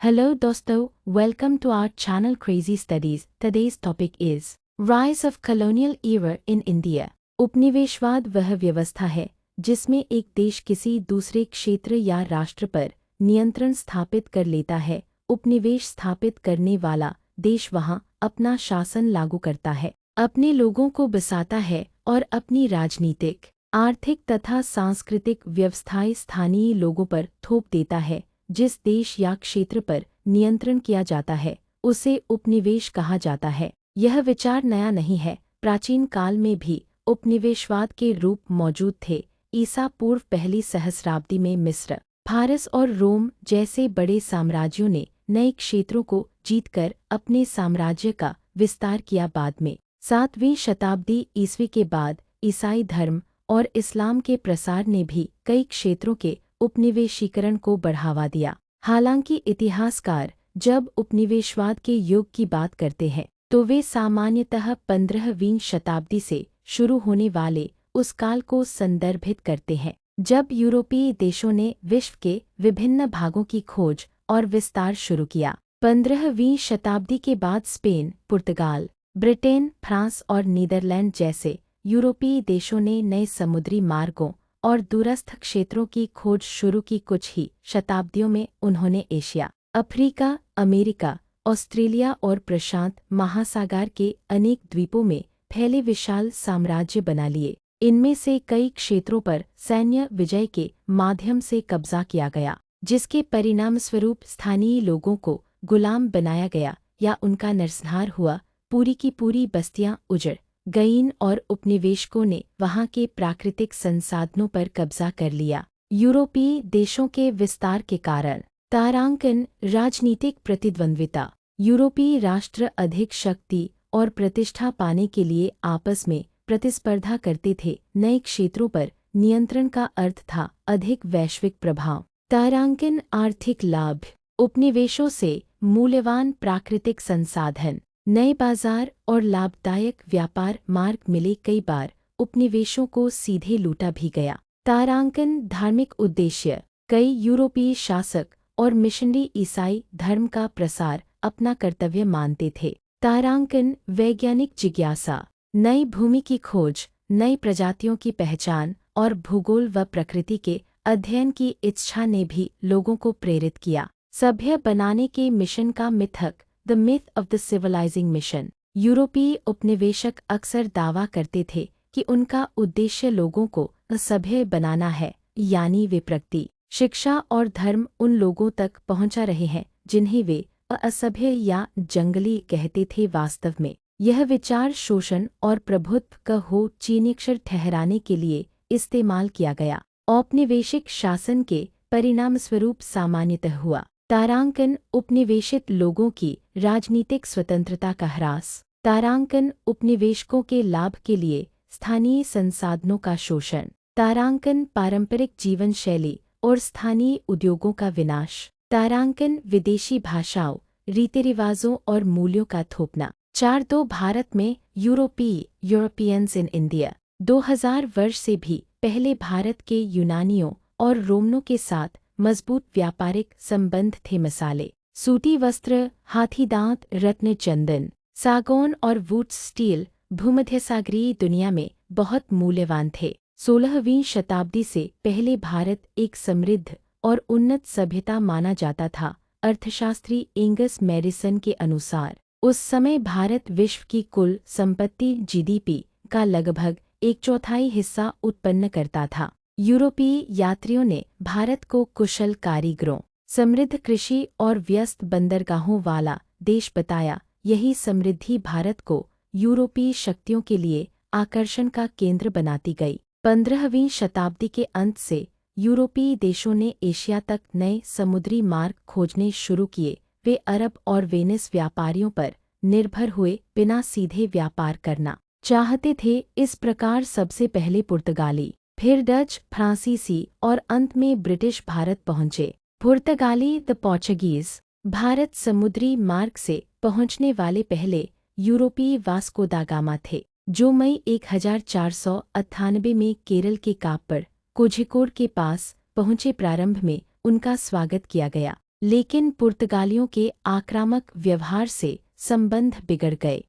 Hello dosto, welcome to our channel Crazy Studies. Today's topic is Rise of Colonial Era in India. उपनिवेशवाद वह व्यवस्था है जिसमें एक देश किसी दूसरे क्षेत्र या राष्ट्र पर नियंत्रण स्थापित कर लेता है। उपनिवेश स्थापित करने वाला देश वहां अपना शासन लागू करता है, अपने लोगों को बसाता है और अपनी राजनीतिक, आर्थिक तथा सांस्कृतिक व्यवस्थाएं स्थानीय लोगों पर थोप देता है। जिस देश या क्षेत्र पर नियंत्रण किया जाता है उसे उपनिवेश कहा जाता है। यह विचार नया नहीं है, प्राचीन काल में भी उपनिवेशवाद के रूप मौजूद थे। ईसा पूर्व पहली सहस्राब्दी में मिस्र, फारस और रोम जैसे बड़े साम्राज्यों ने नए क्षेत्रों को जीतकर अपने साम्राज्य का विस्तार किया। बाद में 7वीं शताब्दी ईस्वी के बाद ईसाई धर्म और इस्लाम के प्रसार ने भी कई क्षेत्रों के उपनिवेशीकरण को बढ़ावा दिया। हालांकि इतिहासकार जब उपनिवेशवाद के युग की बात करते हैं तो वे सामान्यतः 15वीं शताब्दी से शुरू होने वाले उस काल को संदर्भित करते हैं जब यूरोपीय देशों ने विश्व के विभिन्न भागों की खोज और विस्तार शुरू किया। 15वीं शताब्दी के बाद स्पेन, पुर्तगाल, ब्रिटेन, फ्रांस और नीदरलैंड जैसे यूरोपीय देशों ने नए समुद्री मार्गों और दूरस्थ क्षेत्रों की खोज शुरू की। कुछ ही शताब्दियों में उन्होंने एशिया, अफ्रीका, अमेरिका, ऑस्ट्रेलिया और प्रशांत महासागर के अनेक द्वीपों में फैले विशाल साम्राज्य बना लिए। इनमें से कई क्षेत्रों पर सैन्य विजय के माध्यम से कब्जा किया गया, जिसके परिणामस्वरूप स्थानीय लोगों को गुलाम बनाया गया या उनका नरसंहार हुआ। पूरी की पूरी बस्तियां उजड़ गईं और उपनिवेशकों ने वहां के प्राकृतिक संसाधनों पर कब्जा कर लिया। यूरोपीय देशों के विस्तार के कारण तारांकन, राजनीतिक प्रतिद्वंद्विता। यूरोपीय राष्ट्र अधिक शक्ति और प्रतिष्ठा पाने के लिए आपस में प्रतिस्पर्धा करते थे। नए क्षेत्रों पर नियंत्रण का अर्थ था अधिक वैश्विक प्रभाव। तारांकन, आर्थिक लाभ। उपनिवेशों से मूल्यवान प्राकृतिक संसाधन, नए बाजार और लाभदायक व्यापार मार्ग मिले। कई बार उपनिवेशों को सीधे लूटा भी गया। तारांकन, धार्मिक उद्देश्य। कई यूरोपीय शासक और मिशनरी ईसाई धर्म का प्रसार अपना कर्तव्य मानते थे। तारांकन, वैज्ञानिक जिज्ञासा। नई भूमि की खोज, नई प्रजातियों की पहचान और भूगोल व प्रकृति के अध्ययन की इच्छा ने भी लोगों को प्रेरित किया। सभ्य बनाने के मिशन का मिथक, the myth of the civilising mission. यूरोपीय उपनिवेशक अक्सर दावा करते थे कि उनका उद्देश्य लोगों को असभ्य बनाना है, यानी वे प्रकृति, शिक्षा और धर्म उन लोगों तक पहुंचा रहे हैं जिन्हें वे असभ्य या जंगली कहते थे। वास्तव में यह विचार शोषण और प्रभुत्व को चीनीक्षर ठहराने के लिए इस्तेमाल किया गया। औपनिवेशिक शासन के परिणामस्वरूप सामान्यतः हुआ। तारांकन, उपनिवेशित लोगों की राजनीतिक स्वतंत्रता का ह्रास। तारांकन, उपनिवेशकों के लाभ के लिए स्थानीय संसाधनों का शोषण। तारांकन, पारंपरिक जीवन शैली और स्थानीय उद्योगों का विनाश। तारांकन, विदेशी भाषाओं, रीति-रिवाजों और मूल्यों का थोपना। 4 भारत में यूरोपियंस इन इंडिया। 2000 वर्ष से भी पहले भारत के यूनानियों और रोमनों के साथ मजबूत व्यापारिक संबंध थे। मसाले, सूती वस्त्र, हाथी दांत, रत्न, चंदन, सागौन और वुड स्टील भूमध्यसागरीय दुनिया में बहुत मूल्यवान थे। 16वीं शताब्दी से पहले भारत एक समृद्ध और उन्नत सभ्यता माना जाता था। अर्थशास्त्री एंगस मैडिसन के अनुसार उस समय भारत विश्व की कुल संपत्ति जीडीपी का लगभग 1/4 हिस्सा उत्पन्न करता था। यूरोपीय यात्रियों ने भारत को कुशल कारीगरों, समृद्ध कृषि और व्यस्त बंदरगाहों वाला देश बताया। यही समृद्धि भारत को यूरोपीय शक्तियों के लिए आकर्षण का केंद्र बनाती गई। 15वीं शताब्दी के अंत से यूरोपीय देशों ने एशिया तक नए समुद्री मार्ग खोजने शुरू किए। वे अरब और वेनिस व्यापारियों पर निर्भर हुए बिना सीधे व्यापार करना चाहते थे। इस प्रकार सबसे पहले पुर्तगाली, फिर डच, फ्रांसीसी और अंत में ब्रिटिश भारत पहुंचे। पुर्तगाली, द पोर्चुगीज, भारत समुद्री मार्ग से पहुंचने वाले पहले यूरोपीय वास्को दा गामा थे, जो मई 1498 में केरल के काप पर कोझिकोड के पास पहुंचे। प्रारंभ में उनका स्वागत किया गया लेकिन पुर्तगालियों के आक्रामक व्यवहार से संबंध बिगड़ गए।